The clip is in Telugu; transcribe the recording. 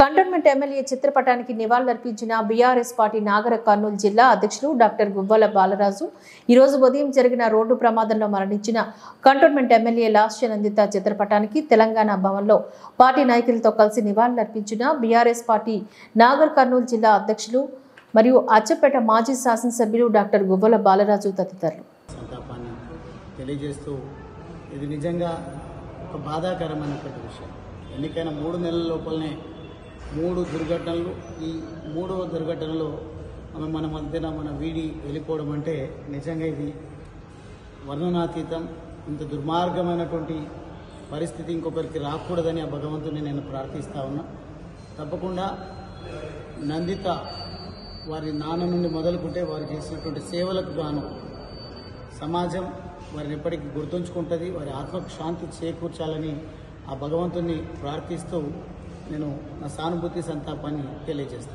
కంటోన్మెంట్ ఎమ్మెల్యే చిత్రపటానికి నివాళులర్పించిన బీఆర్ఎస్ పార్టీ నాగర్ కర్నూలు జిల్లా అధ్యక్షులు డాక్టర్ గువ్వల బాలరాజు ఈ రోజు ఉదయం జరిగిన రోడ్డు ప్రమాదంలో మరణించిన కంటోన్మెంట్ ఎమ్మెల్యే లాస్య నందిత చిత్రపటానికి తెలంగాణ భవన్లో పార్టీ నాయకులతో కలిసి నివాళులర్పించిన బీఆర్ఎస్ పార్టీ నాగర్ కర్నూలు జిల్లా అధ్యక్షులు మరియు అచ్చపేట మాజీ శాసనసభ్యులు డాక్టర్ గువ్వల బాలరాజు తదితరులు సంతాపాన్ని తెలియజేస్తూ ఇది నిజంగా ఒక బాధాకరమైనటువంటి విషయం. ఎన్నికైన 3 నెలల లోపలనే 3 దుర్ఘటనలు, ఈ 3వ దుర్ఘటనలో మన మధ్యన వీడి వెళ్ళిపోవడం అంటే నిజంగా ఇది వర్ణనాతీతం. ఇంత దుర్మార్గమైనటువంటి పరిస్థితి ఇంకొకరికి రాకూడదని ఆ భగవంతుని నేను ప్రార్థిస్తా ఉన్నా. తప్పకుండా నందిత వారి నాన్న నుండి మొదలుకుంటే వారు చేసినటువంటి సేవలకు గాను సమాజం వారిని ఎప్పటికీ గుర్తుంచుకుంటుంది. వారి ఆత్మకు శాంతి చేకూర్చాలని ఆ భగవంతుని ప్రార్థిస్తూ నేను నా సానుభూతి సంతాపాన్ని తెలియజేస్తాను.